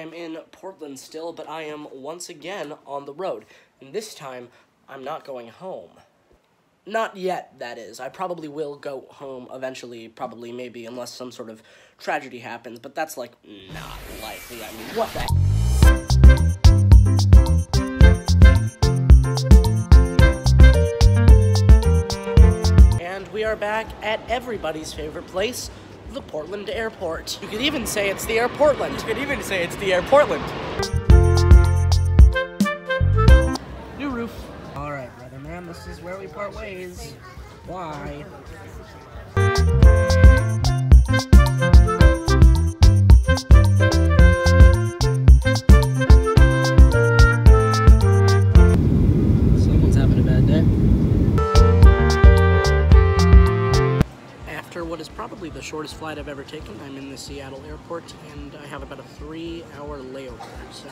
I'm in Portland still, but I am once again on the road. And this time, I'm not going home. Not yet, that is. I probably will go home eventually, probably, maybe, unless some sort of tragedy happens, but that's, like, not likely. I mean, what the And we are back at everybody's favorite place, the Portland Airport. You could even say it's the Air Portland. You could even say it's the Air Portland. New roof. All right, brother man, this is where we part ways. Why? Someone's having a bad day. After what is probably the shortest flight I've ever taken, I'm in the Seattle airport, and I have about a 3-hour layover, so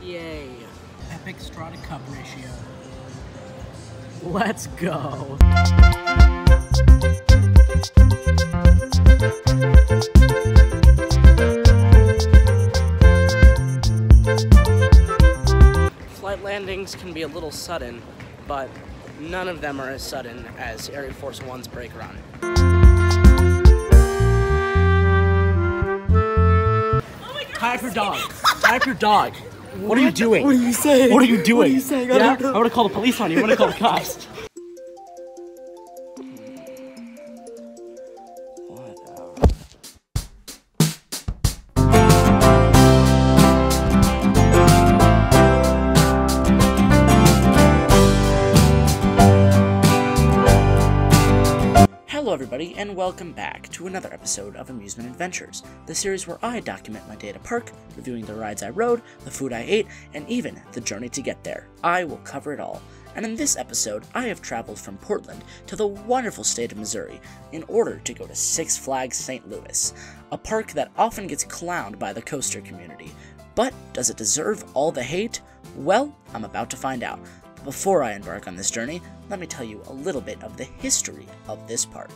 yay. Epic Strata Cup ratio. Let's go. Flight landings can be a little sudden, but none of them are as sudden as Air Force One's brake run. Tie up your dog. Tie up your dog. What are you doing? What are you saying? What are you doing? What are you saying? Yeah? I'm gonna call the police on you. I'm gonna call the cops. Whatever. Hello everybody, and welcome back to another episode of Amusement Adventures, the series where I document my day at a park, reviewing the rides I rode, the food I ate, and even the journey to get there. I will cover it all. And in this episode, I have traveled from Portland to the wonderful state of Missouri in order to go to Six Flags St. Louis, a park that often gets clowned by the coaster community. But does it deserve all the hate? Well, I'm about to find out. But before I embark on this journey, let me tell you a little bit of the history of this park.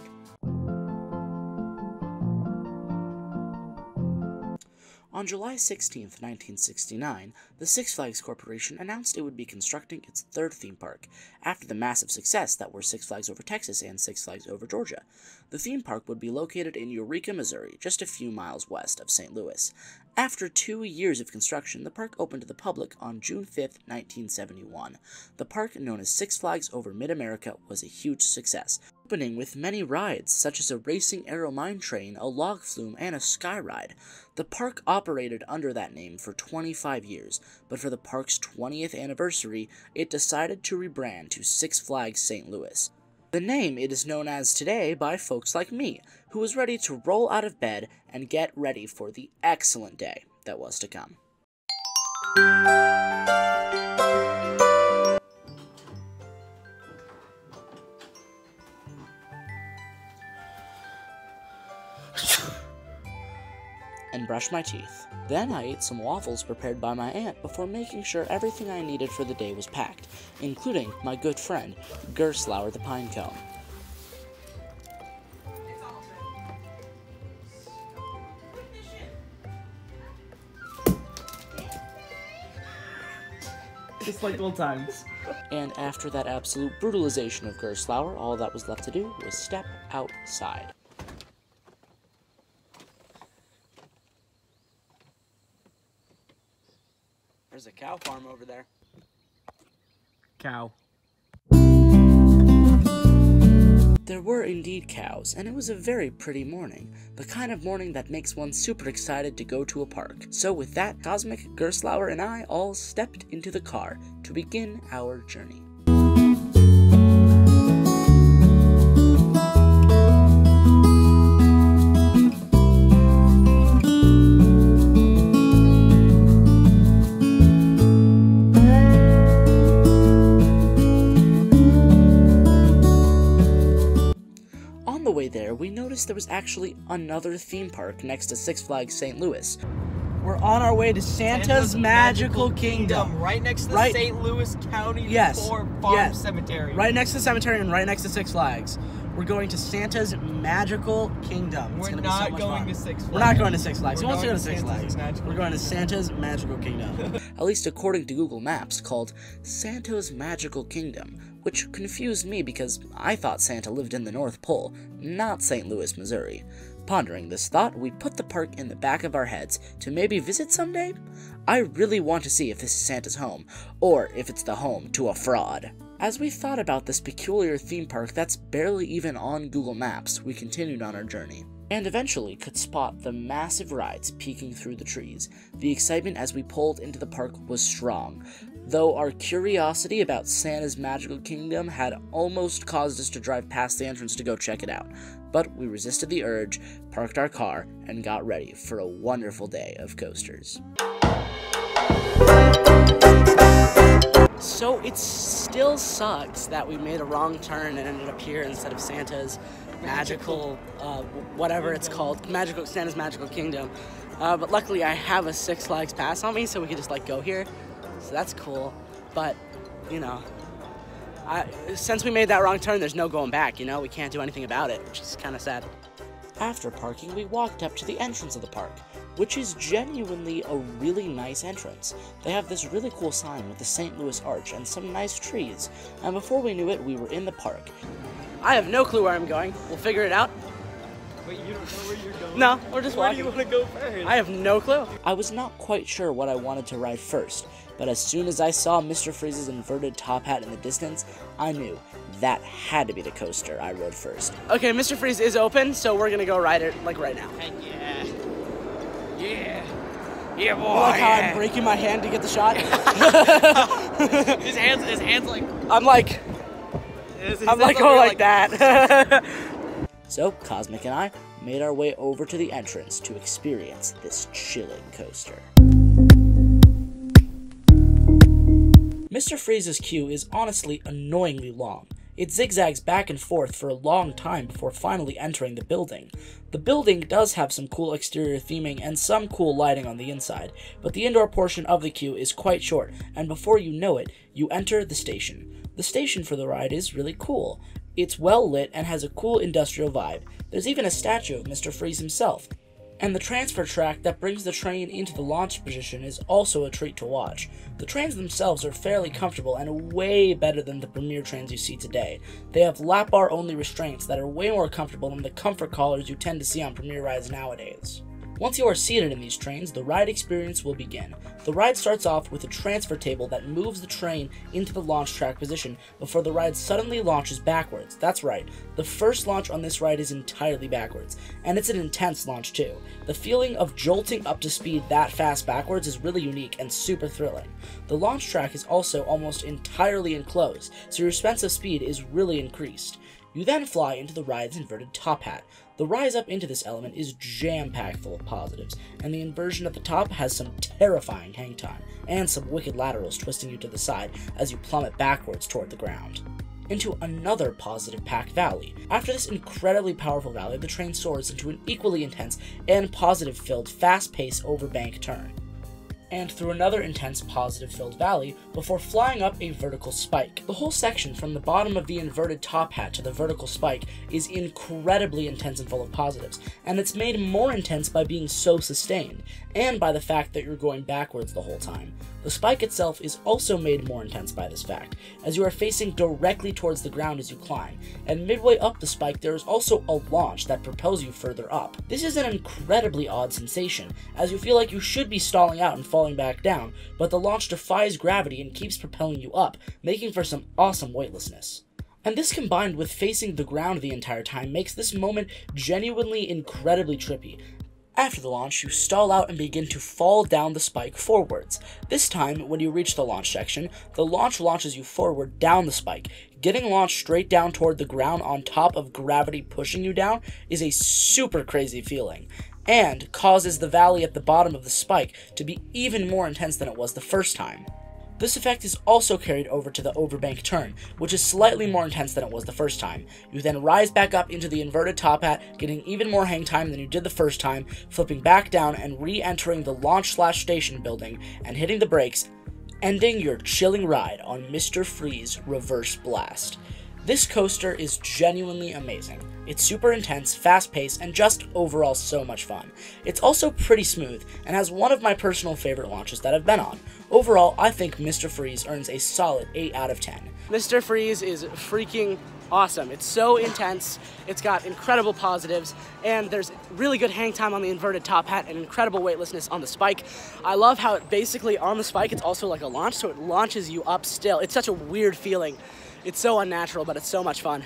On July 16, 1969, the Six Flags Corporation announced it would be constructing its third theme park, after the massive success that were Six Flags Over Texas and Six Flags Over Georgia. The theme park would be located in Eureka, Missouri, just a few miles west of St. Louis. After 2 years of construction, the park opened to the public on June 5, 1971. The park, known as Six Flags Over Mid-America, was a huge success, opening with many rides, such as a racing aero mine train, a log flume, and a sky ride. The park operated under that name for 25 years, but for the park's 20th anniversary, it decided to rebrand to Six Flags St. Louis. The name it is known as today by folks like me, who was ready to roll out of bed and get ready for the excellent day that was to come. And brushed my teeth. Then I ate some waffles prepared by my aunt before making sure everything I needed for the day was packed, including my good friend, Gurstlaure the Pine Cone. Just like old times. And after that absolute brutalization of Gurstlaure, all that was left to do was step outside. There's a cow farm over there. Cow. There were indeed cows, and it was a very pretty morning. The kind of morning that makes one super excited to go to a park. So with that, Cosmic, Gurstlaure, and I all stepped into the car to begin our journey. There, we noticed there was actually another theme park next to Six Flags St. Louis. We're on our way to Santa's Magical Kingdom. Right next to the St. Louis County Farm Cemetery. Right next to the cemetery and right next to Six Flags. We're going to Santa's Magical Kingdom. We're not going to Six Flags. We're not going to Six Flags. Who wants to go to Six Santa's Flags? We're going to Santa's Magical Kingdom. At least according to Google Maps, called Santa's Magical Kingdom, which confused me because I thought Santa lived in the North Pole, not St. Louis, Missouri. Pondering this thought, we put the park in the back of our heads to maybe visit someday? I really want to see if this is Santa's home, or if it's the home to a fraud. As we thought about this peculiar theme park that's barely even on Google Maps, we continued on our journey, and eventually could spot the massive rides peeking through the trees. The excitement as we pulled into the park was strong, though our curiosity about Santa's Magical Kingdom had almost caused us to drive past the entrance to go check it out. But we resisted the urge, parked our car, and got ready for a wonderful day of coasters. So it still sucks that we made a wrong turn and ended up here instead of Santa's magical, whatever it's called, Santa's Magical Kingdom. But luckily I have a Six Flags pass on me, so we could just like go here. So that's cool. But, you know, since we made that wrong turn, there's no going back, you know? We can't do anything about it, which is kind of sad. After parking, we walked up to the entrance of the park, which is genuinely a really nice entrance. They have this really cool sign with the St. Louis Arch and some nice trees, and before we knew it, we were in the park. I have no clue where I'm going. We'll figure it out. Wait, you don't know where you're going? No, we're just Where walking. do you want to go first? I have no clue. I was not quite sure what I wanted to ride first, but as soon as I saw Mr. Freeze's inverted top hat in the distance, I knew that had to be the coaster I rode first. Okay, Mr. Freeze is open, so we're gonna go ride it like right now. Heck yeah. Yeah. Yeah, boy. I like how I'm breaking my hand to get the shot. his hands like... I'm like going like that. So, Cosmic and I made our way over to the entrance to experience this chilling coaster. Mr. Freeze's queue is honestly annoyingly long. It zigzags back and forth for a long time before finally entering the building. The building does have some cool exterior theming and some cool lighting on the inside, but the indoor portion of the queue is quite short, and before you know it, you enter the station. The station for the ride is really cool. It's well lit and has a cool industrial vibe. There's even a statue of Mr. Freeze himself. And the transfer track that brings the train into the launch position is also a treat to watch. The trains themselves are fairly comfortable and way better than the Premier trains you see today. They have lap bar only restraints that are way more comfortable than the comfort collars you tend to see on Premier rides nowadays. Once you are seated in these trains, the ride experience will begin. The ride starts off with a transfer table that moves the train into the launch track position before the ride suddenly launches backwards. That's right, the first launch on this ride is entirely backwards, and it's an intense launch too. The feeling of jolting up to speed that fast backwards is really unique and super thrilling. The launch track is also almost entirely enclosed, so your sense of speed is really increased. You then fly into the ride's inverted top hat. The rise up into this element is jam-packed full of positives, and the inversion at the top has some terrifying hang time, and some wicked laterals twisting you to the side as you plummet backwards toward the ground. Into another positive-packed valley. After this incredibly powerful valley, the train soars into an equally intense and positive-filled fast-paced overbank turn, and through another intense positive-filled valley before flying up a vertical spike. The whole section from the bottom of the inverted top hat to the vertical spike is incredibly intense and full of positives, and it's made more intense by being so sustained, and by the fact that you're going backwards the whole time. The spike itself is also made more intense by this fact, as you are facing directly towards the ground as you climb, and midway up the spike there is also a launch that propels you further up. This is an incredibly odd sensation, as you feel like you should be stalling out and falling back down, but the launch defies gravity and keeps propelling you up, making for some awesome weightlessness. And this combined with facing the ground the entire time makes this moment genuinely incredibly trippy. After the launch, you stall out and begin to fall down the spike forwards. This time, when you reach the launch section, the launch launches you forward down the spike. Getting launched straight down toward the ground on top of gravity pushing you down is a super crazy feeling, and causes the valley at the bottom of the spike to be even more intense than it was the first time. This effect is also carried over to the overbank turn, which is slightly more intense than it was the first time. You then rise back up into the inverted top hat, getting even more hang time than you did the first time, flipping back down and re-entering the launch/station building and hitting the brakes, ending your chilling ride on Mr. Freeze Reverse Blast. This coaster is genuinely amazing. It's super intense, fast-paced, and just overall so much fun. It's also pretty smooth, and has one of my personal favorite launches that I've been on. Overall, I think Mr. Freeze earns a solid 8 out of 10. Mr. Freeze is freaking awesome. It's so intense, it's got incredible positives, and there's really good hang time on the inverted top hat and incredible weightlessness on the spike. I love how it basically on the spike it's also like a launch, so it launches you up still. It's such a weird feeling. It's so unnatural, but it's so much fun.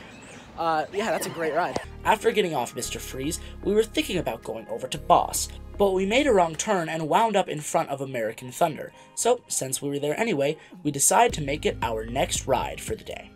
Yeah, that's a great ride. After getting off Mr. Freeze, we were thinking about going over to Boss, but we made a wrong turn and wound up in front of American Thunder. So, since we were there anyway, we decided to make it our next ride for the day.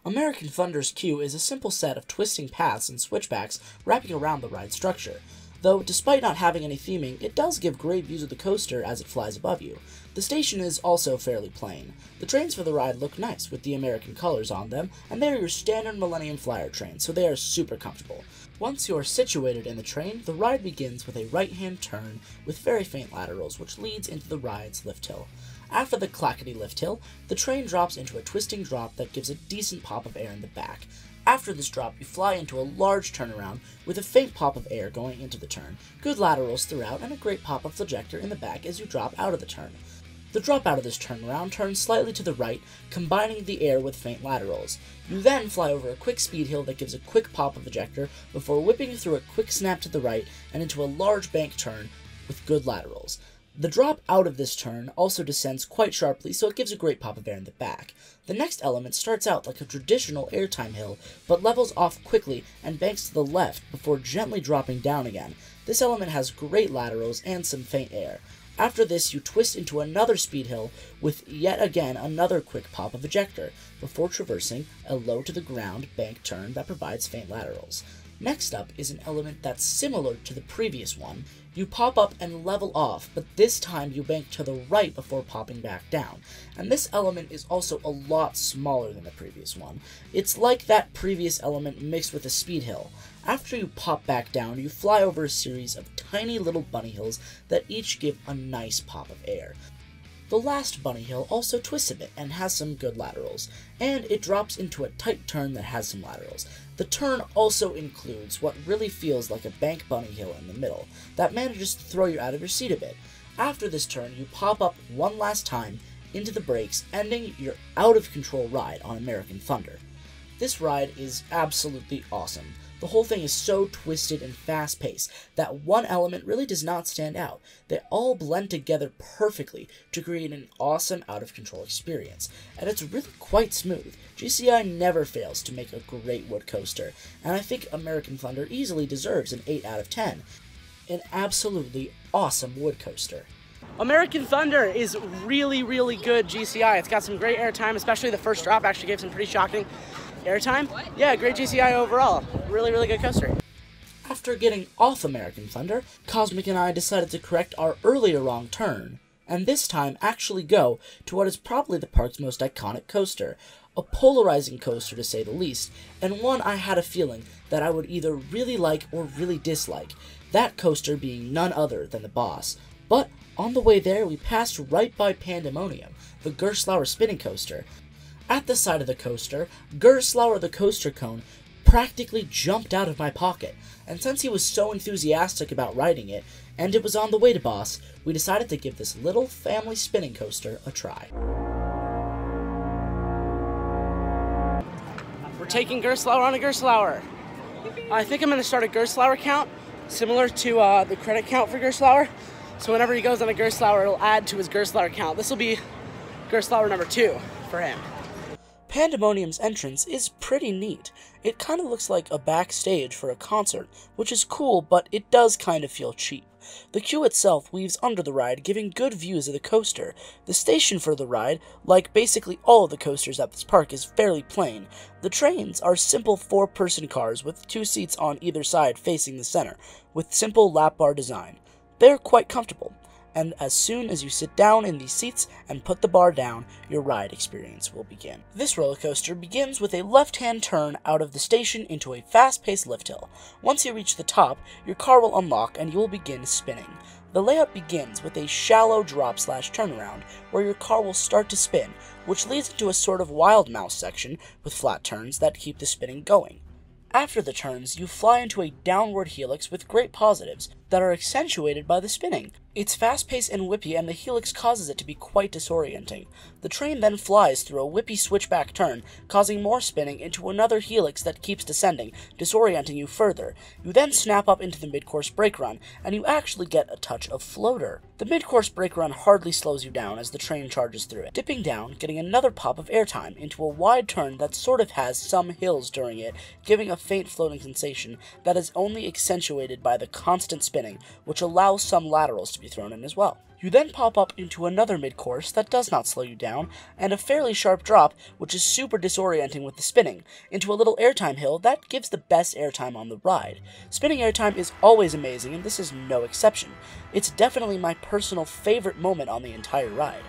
American Thunder's queue is a simple set of twisting paths and switchbacks wrapping around the ride structure. Though, despite not having any theming, it does give great views of the coaster as it flies above you. The station is also fairly plain. The trains for the ride look nice with the American colors on them, and they are your standard Millennium Flyer trains, so they are super comfortable. Once you are situated in the train, the ride begins with a right-hand turn with very faint laterals, which leads into the ride's lift hill. After the clackety lift hill, the train drops into a twisting drop that gives a decent pop of air in the back. After this drop, you fly into a large turnaround with a faint pop of air going into the turn, good laterals throughout, and a great pop of flagector in the back as you drop out of the turn. The drop out of this turnaround turns slightly to the right, combining the air with faint laterals. You then fly over a quick speed hill that gives a quick pop of ejector before whipping through a quick snap to the right and into a large bank turn with good laterals. The drop out of this turn also descends quite sharply, so it gives a great pop of air in the back. The next element starts out like a traditional airtime hill, but levels off quickly and banks to the left before gently dropping down again. This element has great laterals and some faint air. After this, you twist into another speed hill with yet again another quick pop of ejector, before traversing a low-to-the-ground bank turn that provides faint laterals. Next up is an element that's similar to the previous one. You pop up and level off, but this time you bank to the right before popping back down. And this element is also a lot smaller than the previous one. It's like that previous element mixed with a speed hill. After you pop back down, you fly over a series of tiny little bunny hills that each give a nice pop of air. The last bunny hill also twists a bit and has some good laterals, and it drops into a tight turn that has some laterals. The turn also includes what really feels like a bank bunny hill in the middle, that manages to throw you out of your seat a bit. After this turn, you pop up one last time into the brakes, ending your out-of-control ride on American Thunder. This ride is absolutely awesome. The whole thing is so twisted and fast-paced that one element really does not stand out. They all blend together perfectly to create an awesome out-of-control experience, and it's really quite smooth. GCI never fails to make a great wood coaster, and I think American Thunder easily deserves an 8 out of 10. An absolutely awesome wood coaster. American Thunder is really, really good GCI. It's got some great airtime, especially the first drop actually gave some pretty shocking airtime. Yeah, great GCI overall. Really, really good coaster. After getting off American Thunder, Cosmic and I decided to correct our earlier wrong turn, and this time actually go to what is probably the park's most iconic coaster. A polarizing coaster to say the least, and one I had a feeling that I would either really like or really dislike, that coaster being none other than the Boss. But on the way there, we passed right by Pandemonium, the Gurstlaure spinning coaster. At the side of the coaster, Gurstlaure the Coaster Cone practically jumped out of my pocket, and since he was so enthusiastic about riding it, and it was on the way to Boss, we decided to give this little family spinning coaster a try. We're taking Gurstlaure on a Gurstlaure. I think I'm going to start a Gurstlaure count, similar to the credit count for Gurstlaure. So whenever he goes on a Gurstlaure, it'll add to his Gurstlaure count. This will be Gurstlaure number 2 for him. Pandemonium's entrance is pretty neat. It kind of looks like a backstage for a concert, which is cool, but it does kind of feel cheap. The queue itself weaves under the ride, giving good views of the coaster. The station for the ride, like basically all of the coasters at this park, is fairly plain. The trains are simple 4-person cars with 2 seats on either side facing the center, with simple lap bar design. They're quite comfortable. and as soon as you sit down in these seats and put the bar down, your ride experience will begin. This roller coaster begins with a left-hand turn out of the station into a fast-paced lift hill. Once you reach the top, your car will unlock and you will begin spinning. The layout begins with a shallow drop/turnaround where your car will start to spin, which leads into a sort of wild mouse section with flat turns that keep the spinning going. After the turns, you fly into a downward helix with great positives that are accentuated by the spinning. It's fast-paced and whippy, and the helix causes it to be quite disorienting. The train then flies through a whippy switchback turn, causing more spinning into another helix that keeps descending, disorienting you further. You then snap up into the mid-course brake run, and you actually get a touch of floater. The mid-course brake run hardly slows you down as the train charges through it, dipping down, getting another pop of airtime into a wide turn that sort of has some hills during it, giving a faint floating sensation that is only accentuated by the constant spinning, which allows some laterals to be thrown in as well. You then pop up into another mid-course that does not slow you down, and a fairly sharp drop, which is super disorienting with the spinning, into a little airtime hill that gives the best airtime on the ride. Spinning airtime is always amazing, and this is no exception. It's definitely my personal favorite moment on the entire ride.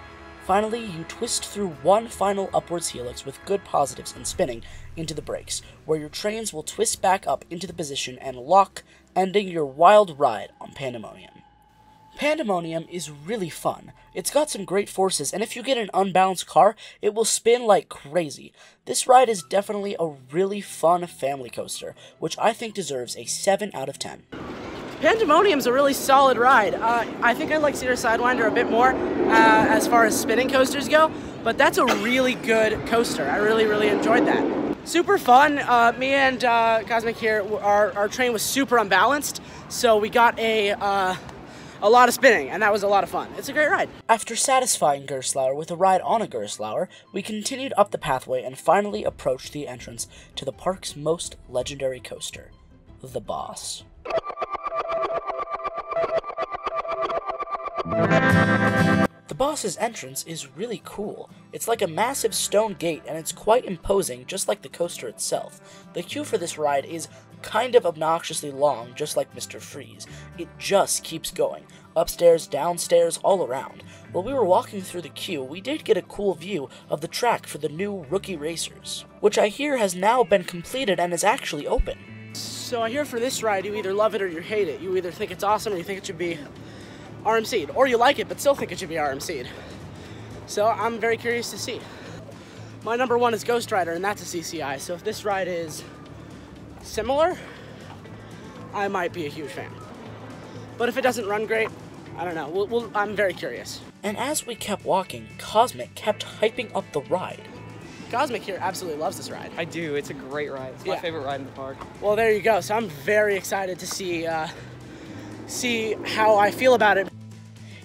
Finally, you twist through one final upwards helix with good positives and spinning into the brakes, where your trains will twist back up into the position and lock, ending your wild ride on Pandemonium. Pandemonium is really fun. It's got some great forces, and if you get an unbalanced car, it will spin like crazy. This ride is definitely a really fun family coaster, which I think deserves a 7 out of 10. Pandemonium's a really solid ride. I think I like Cedar Sidewinder a bit more as far as spinning coasters go, but that's a really good coaster. I really enjoyed that. Super fun. Me and Cosmic here, our train was super unbalanced, so we got a lot of spinning, and that was a lot of fun. It's a great ride. After satisfying Gurstlaure with a ride on a Gurstlaure, we continued up the pathway and finally approached the entrance to the park's most legendary coaster, the Boss. The Boss's entrance is really cool. It's like a massive stone gate, and it's quite imposing, just like the coaster itself. The queue for this ride is kind of obnoxiously long, just like Mr. Freeze. It just keeps going. Upstairs, downstairs, all around. While we were walking through the queue, we did get a cool view of the track for the new Rookie Racers, which I hear has now been completed and is actually open. So I hear for this ride, you either love it or you hate it. You either think it's awesome or you think it should be RMC'd, or you like it but still think it should be RMC'd. So I'm very curious to see. My number one is Ghost Rider, and that's a CCI, so if this ride is similar, I might be a huge fan. But if it doesn't run great, I don't know. I'm very curious. And as we kept walking, Cosmic kept hyping up the ride. Cosmic here absolutely loves this ride. I do. It's a great ride. It's my favorite ride in the park. Well, there you go. So I'm very excited to see how I feel about it.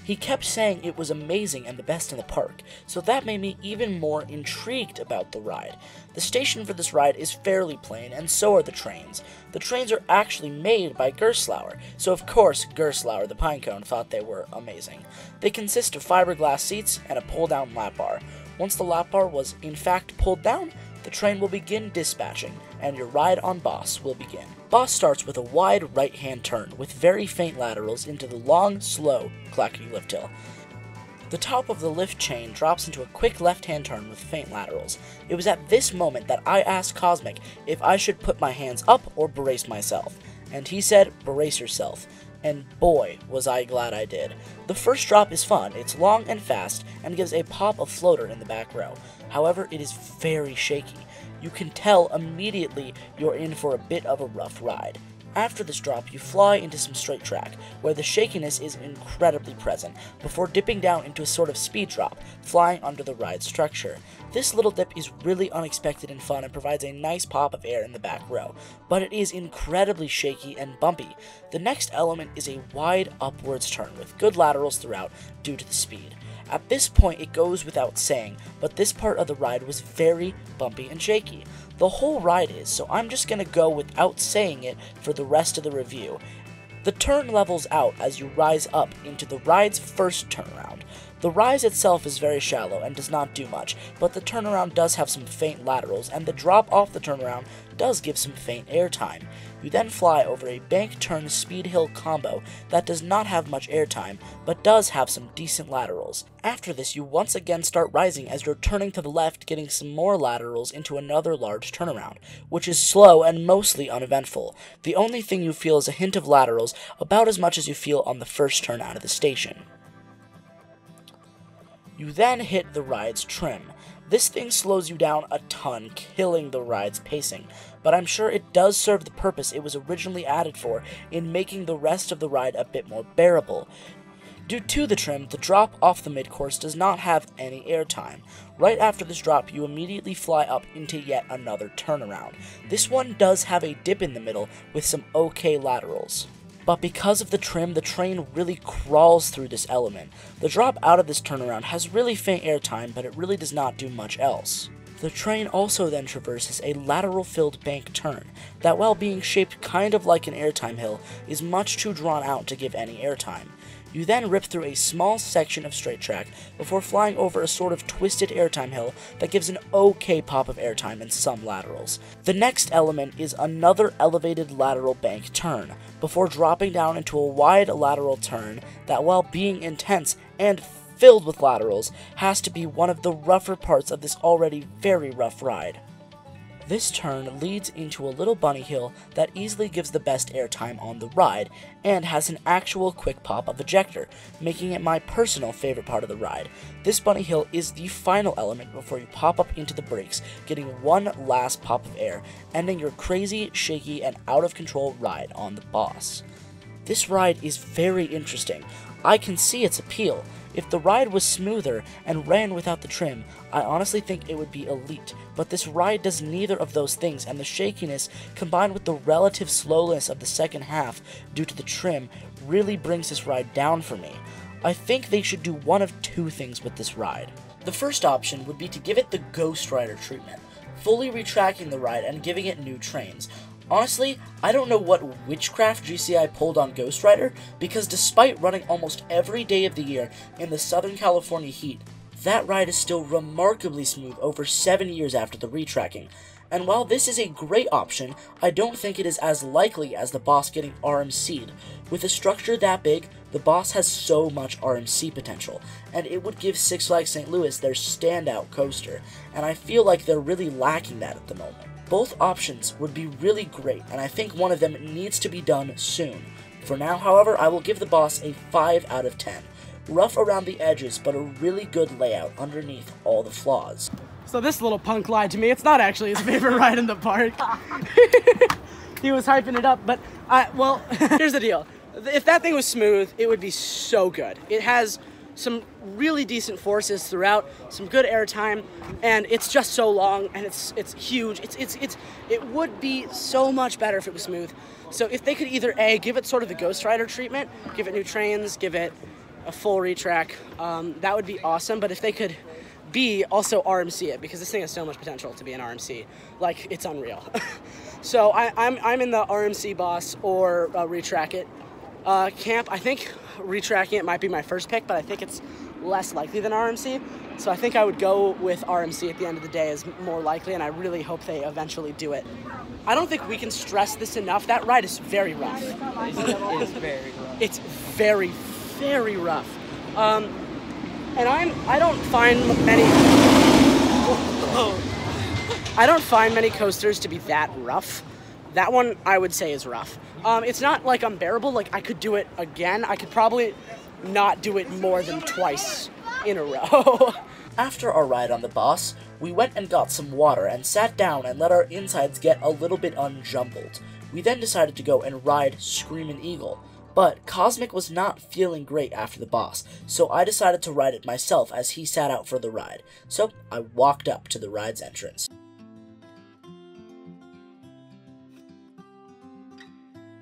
He kept saying it was amazing and the best in the park, so that made me even more intrigued about the ride. The station for this ride is fairly plain, and so are the trains. The trains are actually made by Gurstlaure, so of course Gurstlaure the Pinecone thought they were amazing. They consist of fiberglass seats and a pull-down lap bar. Once the lap bar was in fact pulled down, the train will begin dispatching, and your ride on Boss will begin. Boss starts with a wide right-hand turn with very faint laterals into the long, slow, clacking lift hill. The top of the lift chain drops into a quick left-hand turn with faint laterals. It was at this moment that I asked Cosmic if I should put my hands up or brace myself, and he said, brace yourself. And boy, was I glad I did. The first drop is fun, it's long and fast, and gives a pop of floater in the back row. However, it is very shaky. You can tell immediately you're in for a bit of a rough ride. After this drop, you fly into some straight track, where the shakiness is incredibly present, before dipping down into a sort of speed drop, flying under the ride structure. This little dip is really unexpected and fun and provides a nice pop of air in the back row, but it is incredibly shaky and bumpy. The next element is a wide upwards turn with good laterals throughout due to the speed. At this point, it goes without saying, but this part of the ride was very bumpy and shaky. The whole ride is, so I'm just gonna go without saying it for the rest of the review. The turn levels out as you rise up into the ride's first turnaround. The rise itself is very shallow and does not do much, but the turnaround does have some faint laterals, and the drop off the turnaround does give some faint airtime. You then fly over a bank turn speed hill combo that does not have much airtime, but does have some decent laterals. After this, you once again start rising as you're turning to the left, getting some more laterals into another large turnaround, which is slow and mostly uneventful. The only thing you feel is a hint of laterals, about as much as you feel on the first turn out of the station. You then hit the ride's trim. This thing slows you down a ton, killing the ride's pacing, but I'm sure it does serve the purpose it was originally added for in making the rest of the ride a bit more bearable. Due to the trim, the drop off the mid-course does not have any airtime. Right after this drop, you immediately fly up into yet another turnaround. This one does have a dip in the middle with some okay laterals. But because of the trim, the train really crawls through this element. The drop out of this turnaround has really faint airtime, but it really does not do much else. The train also then traverses a lateral-filled bank turn that, while being shaped kind of like an airtime hill, is much too drawn out to give any airtime. You then rip through a small section of straight track before flying over a sort of twisted airtime hill that gives an okay pop of airtime and some laterals. The next element is another elevated lateral bank turn, before dropping down into a wide lateral turn that, while being intense and filled with laterals, has to be one of the rougher parts of this already very rough ride. This turn leads into a little bunny hill that easily gives the best airtime on the ride, and has an actual quick pop of ejector, making it my personal favorite part of the ride. This bunny hill is the final element before you pop up into the brakes, getting one last pop of air, ending your crazy, shaky, and out-of-control ride on the boss. This ride is very interesting. I can see its appeal. If the ride was smoother and ran without the trim, I honestly think it would be elite, but this ride does neither of those things, and the shakiness, combined with the relative slowness of the second half due to the trim, really brings this ride down for me. I think they should do one of two things with this ride. The first option would be to give it the Ghost Rider treatment, fully retracking the ride and giving it new trains. Honestly, I don't know what witchcraft GCI pulled on Ghost Rider, because despite running almost every day of the year in the Southern California heat, that ride is still remarkably smooth over 7 years after the retracking. And while this is a great option, I don't think it is as likely as the boss getting RMC'd. With a structure that big, the boss has so much RMC potential, and it would give Six Flags St. Louis their standout coaster, and I feel like they're really lacking that at the moment. Both options would be really great, and I think one of them needs to be done soon. For now, however, I will give the boss a 5 out of 10. Rough around the edges, but a really good layout underneath all the flaws. So this little punk lied to me. It's not actually his favorite ride in the park. He was hyping it up, but well, here's the deal. If that thing was smooth, it would be so good. It has some really decent forces throughout, some good airtime, and it's just so long, and it's huge. It would be so much better if it was smooth. So if they could either A, give it sort of the Ghost Rider treatment, give it new trains, give it a full retrack, that would be awesome. But if they could B, also RMC it, because this thing has so much potential to be an RMC. Like, it's unreal. So I'm in the RMC boss or retrack it camp. I think retracking it might be my first pick, but I think it's less likely than RMC. So I think I would go with RMC at the end of the day as more likely, and I really hope they eventually do it. I don't think we can stress this enough. That ride is very rough. It is very rough. It's very, very rough. And I don't find many coasters to be that rough. That one I would say is rough. It's not like unbearable. Like, I could do it again. I could probably not do it more than twice in a row. After our ride on the boss, we went and got some water and sat down and let our insides get a little bit unjumbled. We then decided to go and ride Screamin' Eagle, but Cosmic was not feeling great after the boss, so I decided to ride it myself as he sat out for the ride. So I walked up to the ride's entrance.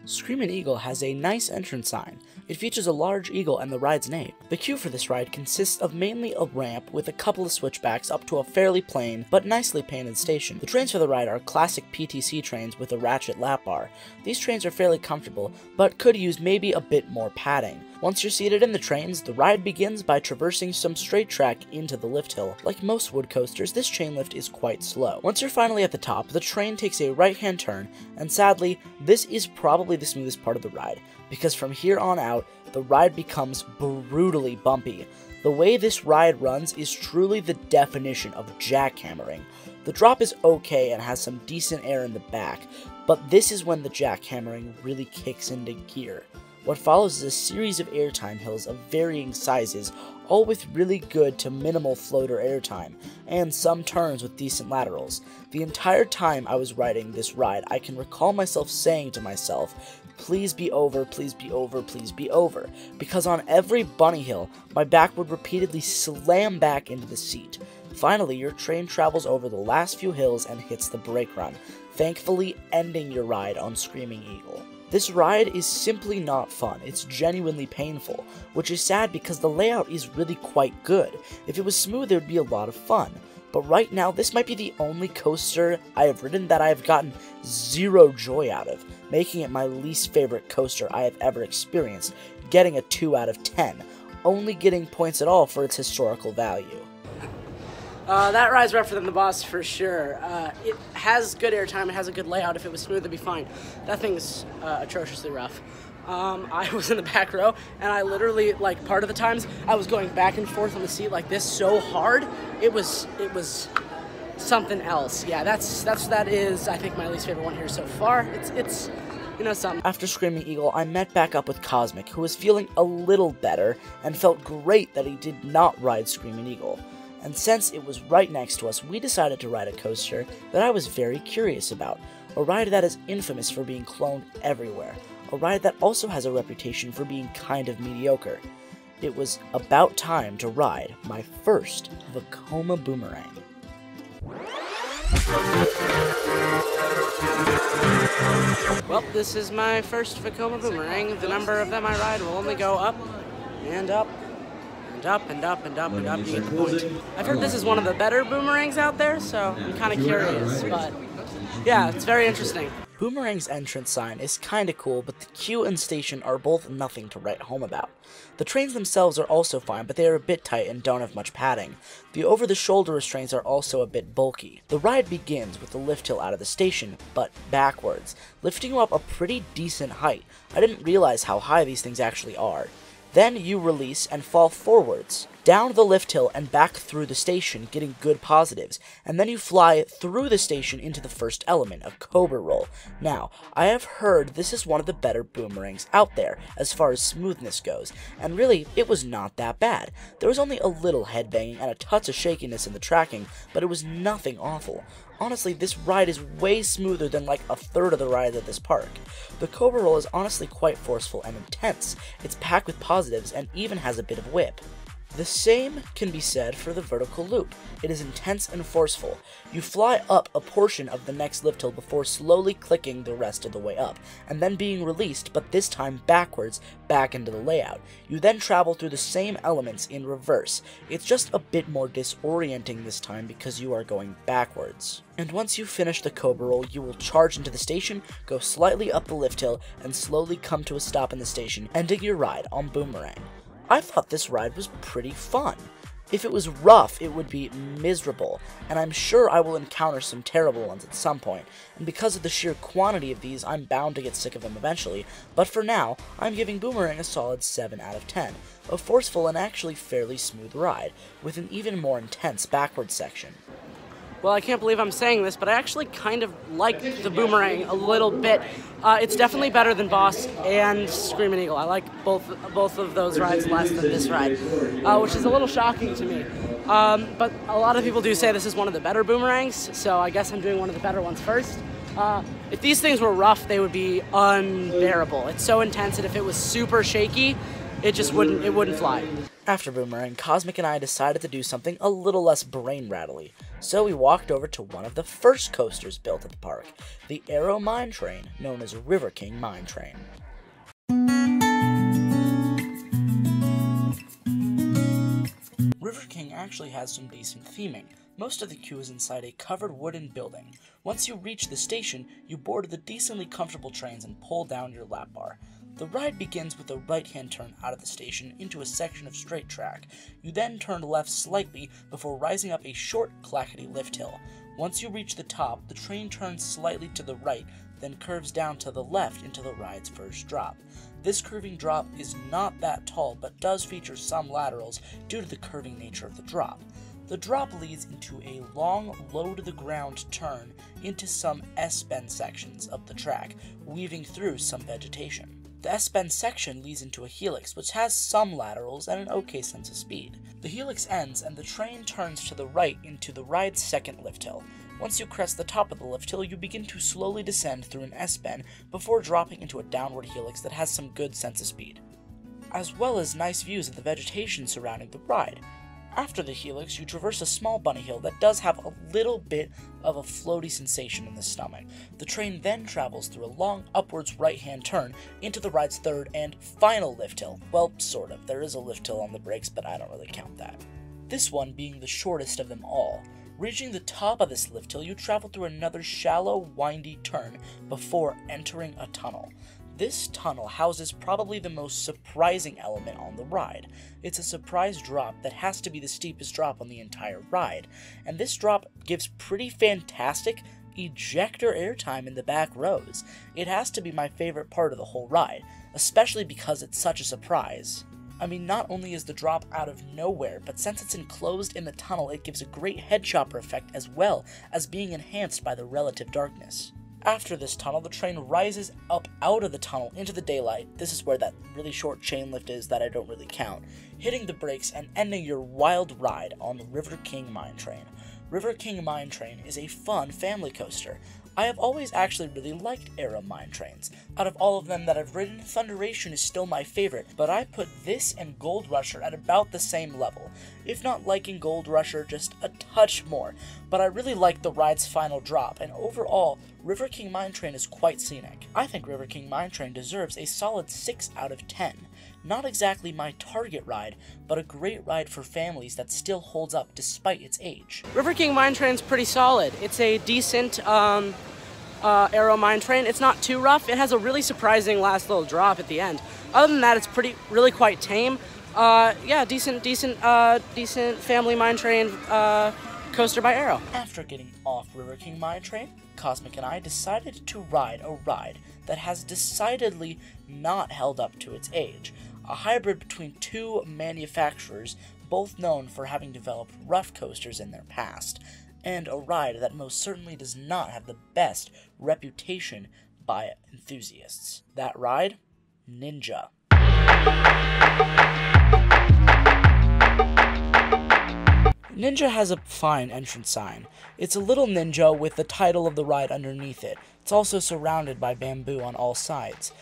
Screamin' Eagle has a nice entrance sign. It features a large eagle and the ride's name. The queue for this ride consists of mainly a ramp with a couple of switchbacks up to a fairly plain but nicely painted station. The trains for the ride are classic PTC trains with a ratchet lap bar. These trains are fairly comfortable, but could use maybe a bit more padding. Once you're seated in the trains, the ride begins by traversing some straight track into the lift hill. Like most wood coasters, this chain lift is quite slow. Once you're finally at the top, the train takes a right-hand turn, and sadly, this is probably the smoothest part of the ride, because from here on out, the ride becomes brutally bumpy. The way this ride runs is truly the definition of jackhammering. The drop is okay and has some decent air in the back, but this is when the jackhammering really kicks into gear. What follows is a series of airtime hills of varying sizes, all with really good to minimal floater airtime, and some turns with decent laterals. The entire time I was riding this ride, I can recall myself saying to myself, please be over, please be over, please be over, because on every bunny hill, my back would repeatedly slam back into the seat. Finally, your train travels over the last few hills and hits the brake run, thankfully ending your ride on Screaming Eagle. This ride is simply not fun, it's genuinely painful, which is sad because the layout is really quite good. If it was smooth, it would be a lot of fun. But right now, this might be the only coaster I have ridden that I have gotten zero joy out of, making it my least favorite coaster I have ever experienced, getting a 2 out of 10, only getting points at all for its historical value. That ride's rougher than the boss for sure. It has good airtime, it has a good layout. If it was smooth, it'd be fine. That thing's atrociously rough. I was in the back row, and I literally, like, part of the times, I was going back and forth on the seat like this so hard, it was something else. Yeah, that is, I think, my least favorite one here so far. It's you know, something. After Screaming Eagle, I met back up with Cosmic, who was feeling a little better, and felt great that he did not ride Screaming Eagle. And since it was right next to us, we decided to ride a coaster that I was very curious about. A ride that is infamous for being cloned everywhere. A ride that also has a reputation for being kind of mediocre. It was about time to ride my first Vekoma Boomerang. Well, this is my first Vekoma Boomerang. The number of them I ride will only go up and up. Up and up and up and up, you get the point. I've heard this is one of the better boomerangs out there, so I'm kind of curious, but yeah, it's very interesting. Boomerang's entrance sign is kinda cool, but the queue and station are both nothing to write home about. The trains themselves are also fine, but they are a bit tight and don't have much padding. The over-the-shoulder restraints are also a bit bulky. The ride begins with the lift hill out of the station, but backwards, lifting you up a pretty decent height. I didn't realize how high these things actually are. Then you release and fall forwards, down the lift hill and back through the station, getting good positives, and then you fly through the station into the first element, a cobra roll. Now, I have heard this is one of the better boomerangs out there, as far as smoothness goes, and really, it was not that bad. There was only a little headbanging and a touch of shakiness in the tracking, but it was nothing awful. Honestly, this ride is way smoother than like a third of the rides at this park. The Cobra Roll is honestly quite forceful and intense. It's packed with positives and even has a bit of whip. The same can be said for the vertical loop. It is intense and forceful. You fly up a portion of the next lift hill before slowly clicking the rest of the way up, and then being released, but this time backwards, back into the layout. You then travel through the same elements in reverse. It's just a bit more disorienting this time because you are going backwards. And once you finish the Cobra Roll, you will charge into the station, go slightly up the lift hill, and slowly come to a stop in the station, ending your ride on Boomerang. I thought this ride was pretty fun. If it was rough, it would be miserable, and I'm sure I will encounter some terrible ones at some point, and because of the sheer quantity of these, I'm bound to get sick of them eventually, but for now, I'm giving Boomerang a solid 7 out of 10, a forceful and actually fairly smooth ride, with an even more intense backward section. Well, I can't believe I'm saying this, but I actually kind of like the Boomerang a little bit. It's definitely better than Boss and Screaming Eagle. I like both of those rides less than this ride, which is a little shocking to me. But a lot of people do say this is one of the better Boomerangs, so I guess I'm doing one of the better ones first. If these things were rough, they would be unbearable. It's so intense that if it was super shaky, it wouldn't fly. After Boomerang, Cosmic and I decided to do something a little less brain-rattly, so we walked over to one of the first coasters built at the park, the Aero Mine Train, known as River King Mine Train. River King actually has some decent theming. Most of the queue is inside a covered wooden building. Once you reach the station, you board the decently comfortable trains and pull down your lap bar. The ride begins with a right-hand turn out of the station into a section of straight track. You then turn left slightly before rising up a short, clackety lift hill. Once you reach the top, the train turns slightly to the right, then curves down to the left into the ride's first drop. This curving drop is not that tall, but does feature some laterals due to the curving nature of the drop. The drop leads into a long, low-to-the-ground turn into some S-bend sections of the track, weaving through some vegetation. The S-bend section leads into a helix, which has some laterals and an okay sense of speed. The helix ends, and the train turns to the right into the ride's second lift hill. Once you crest the top of the lift hill, you begin to slowly descend through an S-bend before dropping into a downward helix that has some good sense of speed, as well as nice views of the vegetation surrounding the ride. After the helix, you traverse a small bunny hill that does have a little bit of a floaty sensation in the stomach. The train then travels through a long upwards right-hand turn into the ride's third and final lift hill. Well, sort of. There is a lift hill on the brakes, but I don't really count that. This one being the shortest of them all. Reaching the top of this lift hill, you travel through another shallow, windy turn before entering a tunnel. This tunnel houses probably the most surprising element on the ride. It's a surprise drop that has to be the steepest drop on the entire ride, and this drop gives pretty fantastic ejector airtime in the back rows. It has to be my favorite part of the whole ride, especially because it's such a surprise. I mean, not only is the drop out of nowhere, but since it's enclosed in the tunnel, it gives a great head chopper effect as well as being enhanced by the relative darkness. After this tunnel, the train rises up out of the tunnel into the daylight. This is where that really short chain lift is that I don't really count, hitting the brakes and ending your wild ride on the River King Mine Train. River King Mine Train is a fun family coaster. I have always actually really liked Arrow mine trains. Out of all of them that I've ridden, Thunderation is still my favorite, but I put this and Gold Rusher at about the same level. If not liking Gold Rusher just a touch more, but I really like the ride's final drop, and overall, River King Mine Train is quite scenic. I think River King Mine Train deserves a solid 6 out of 10. Not exactly my target ride, but a great ride for families that still holds up despite its age. River King Mine Train's pretty solid. It's a decent Arrow mine train. It's not too rough. It has a really surprising last little drop at the end. Other than that, it's really quite tame. Yeah, decent family mine train coaster by Arrow. After getting off River King Mine Train, Cosmic and I decided to ride a ride that has decidedly not held up to its age. A hybrid between two manufacturers, both known for having developed rough coasters in their past, and a ride that most certainly does not have the best reputation by enthusiasts. That ride? Ninja. Ninja has a fine entrance sign. It's a little ninja with the title of the ride underneath it. It's also surrounded by bamboo on all sides.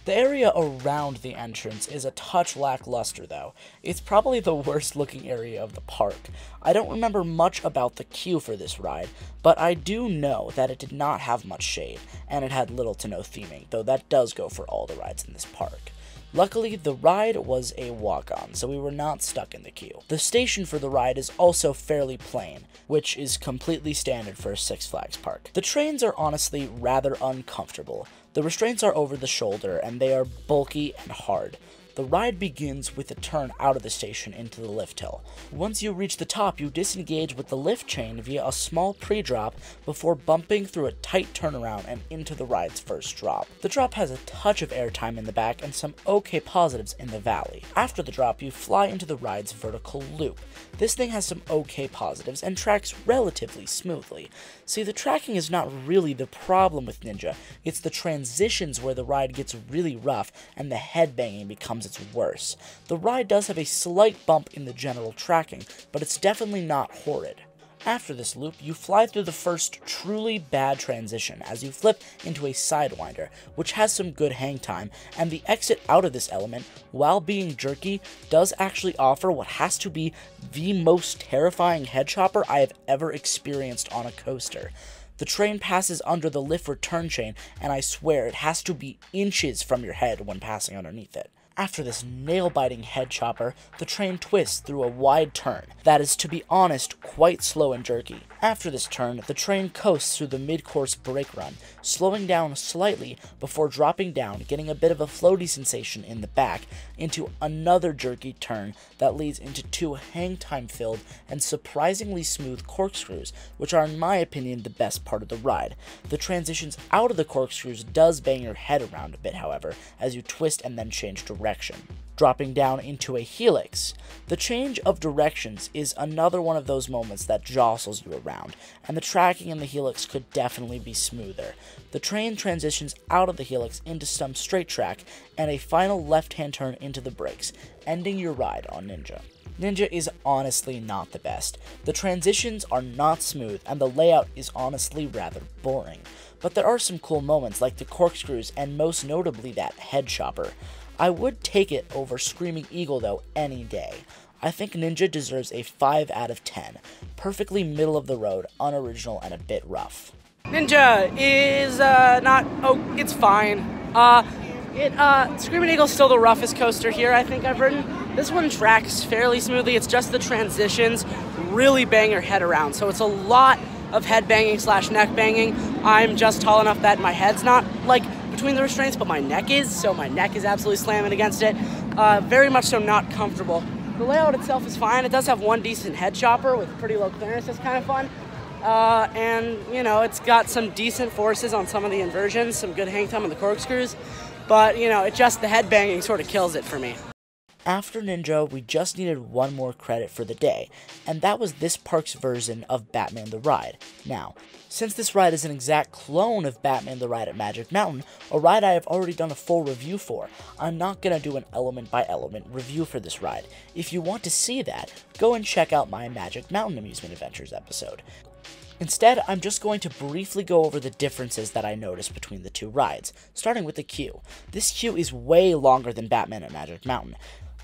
The area around the entrance is a touch lackluster though. It's probably the worst looking area of the park. I don't remember much about the queue for this ride, but I do know that it did not have much shade, and it had little to no theming, though that does go for all the rides in this park. Luckily, the ride was a walk-on, so we were not stuck in the queue. The station for the ride is also fairly plain, which is completely standard for a Six Flags park. The trains are honestly rather uncomfortable. The restraints are over the shoulder, and they are bulky and hard. The ride begins with a turn out of the station into the lift hill. Once you reach the top, you disengage with the lift chain via a small pre-drop before bumping through a tight turnaround and into the ride's first drop. The drop has a touch of airtime in the back and some okay positives in the valley. After the drop, you fly into the ride's vertical loop. This thing has some okay positives and tracks relatively smoothly. See, the tracking is not really the problem with Ninja, it's the transitions where the ride gets really rough and the headbanging becomes its worse. The ride does have a slight bump in the general tracking, but it's definitely not horrid. After this loop, you fly through the first truly bad transition as you flip into a Sidewinder, which has some good hang time, and the exit out of this element, while being jerky, does actually offer what has to be the most terrifying head chopper I have ever experienced on a coaster. The train passes under the lift return chain, and I swear it has to be inches from your head when passing underneath it. After this nail-biting head chopper, the train twists through a wide turn that is, to be honest, quite slow and jerky. After this turn, the train coasts through the mid-course brake run, slowing down slightly before dropping down, getting a bit of a floaty sensation in the back, into another jerky turn that leads into 2 hang-time-filled and surprisingly smooth corkscrews, which are in my opinion the best part of the ride. The transitions out of the corkscrews does bang your head around a bit, however, as you twist and then change direction. Dropping down into a helix. The change of directions is another one of those moments that jostles you around, and the tracking in the helix could definitely be smoother. The train transitions out of the helix into some straight track, and a final left-hand turn into the brakes, ending your ride on Ninja. Ninja is honestly not the best. The transitions are not smooth, and the layout is honestly rather boring. But there are some cool moments like the corkscrews and most notably that head chopper. I would take it over Screaming Eagle though any day. I think Ninja deserves a 5 out of 10. Perfectly middle of the road, unoriginal, and a bit rough. Ninja is it's fine. Screaming Eagle's still the roughest coaster here I think I've ridden. This one tracks fairly smoothly. It's just the transitions really bang your head around. So it's a lot of head banging / neck banging. I'm just tall enough that my head's not like between the restraints, but my neck is, so my neck is absolutely slamming against it. Very much so not comfortable. The layout itself is fine. It does have one decent head chopper with pretty low clearance. That's kind of fun. And, you know, it's got some decent forces on some of the inversions, some good hang time on the corkscrews, but, you know, the head banging sort of kills it for me. After Ninja, we just needed one more credit for the day, and that was this park's version of Batman the Ride. Now, since this ride is an exact clone of Batman the Ride at Magic Mountain, a ride I have already done a full review for, I'm not going to do an element-by-element review for this ride. If you want to see that, go and check out my Magic Mountain Amusement Adventures episode. Instead, I'm just going to briefly go over the differences that I noticed between the two rides, starting with the queue. This queue is way longer than Batman at Magic Mountain.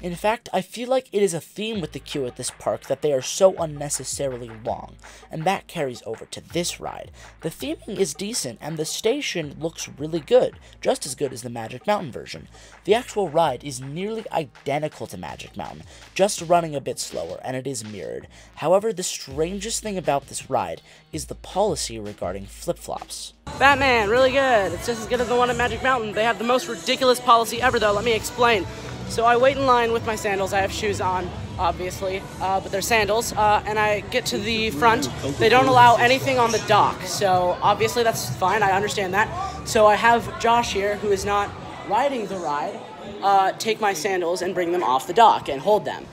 In fact, I feel like it is a theme with the queue at this park that they are so unnecessarily long, and that carries over to this ride. The theming is decent, and the station looks really good, just as good as the Magic Mountain version. The actual ride is nearly identical to Magic Mountain, just running a bit slower, and it is mirrored. However, the strangest thing about this ride is the policy regarding flip-flops. Batman, really good. It's just as good as the one at Magic Mountain. They have the most ridiculous policy ever, though. Let me explain. So I wait in line with my sandals. I have shoes on, obviously, but they're sandals, and I get to the front. They don't allow anything on the dock, so obviously that's fine. I understand that. So I have Josh here, who is not riding the ride, take my sandals and bring them off the dock and hold them.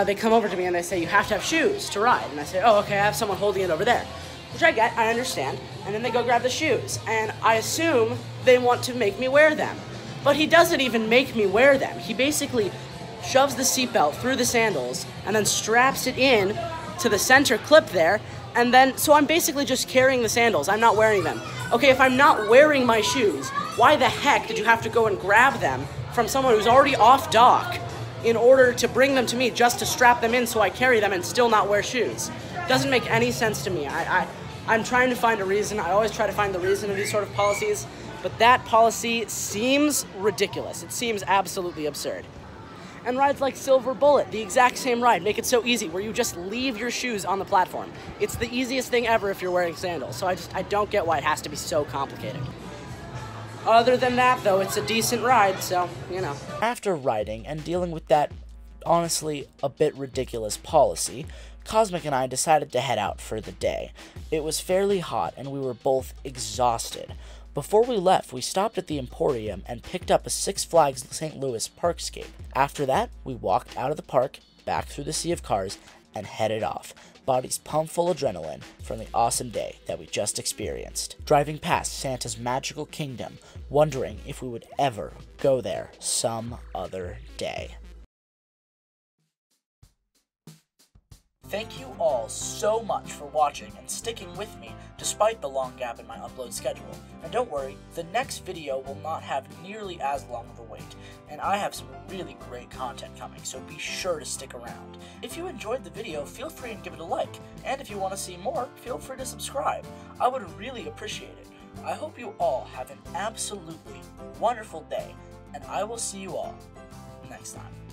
They come over to me and they say, you have to have shoes to ride. And I say, oh, okay, I have someone holding it over there. Which I get, I understand. And then they go grab the shoes, and I assume they want to make me wear them. But he doesn't even make me wear them. He basically shoves the seatbelt through the sandals and then straps it in to the center clip there, and then, so I'm basically just carrying the sandals. I'm not wearing them. Okay, if I'm not wearing my shoes, why the heck did you have to go and grab them from someone who's already off dock in order to bring them to me just to strap them in so I carry them and still not wear shoes? Doesn't make any sense to me. I'm trying to find a reason. I always try to find the reason of these sort of policies. But that policy seems ridiculous. It seems absolutely absurd. And rides like Silver Bullet, the exact same ride, make it so easy, where you just leave your shoes on the platform. It's the easiest thing ever if you're wearing sandals, so I don't get why it has to be so complicated. Other than that, though, it's a decent ride, so, you know. After riding and dealing with that, honestly, a bit ridiculous policy, Cosmic and I decided to head out for the day. It was fairly hot, and we were both exhausted. Before we left, we stopped at the Emporium and picked up a Six Flags St. Louis Parkscape. After that, we walked out of the park, back through the sea of cars, and headed off, bodies pumped full of adrenaline from the awesome day that we just experienced. Driving past Santa's magical kingdom, wondering if we would ever go there some other day. Thank you all so much for watching and sticking with me despite the long gap in my upload schedule. And don't worry, the next video will not have nearly as long of a wait, and I have some really great content coming, so be sure to stick around. If you enjoyed the video, feel free and give it a like, and if you want to see more, feel free to subscribe. I would really appreciate it. I hope you all have an absolutely wonderful day, and I will see you all next time.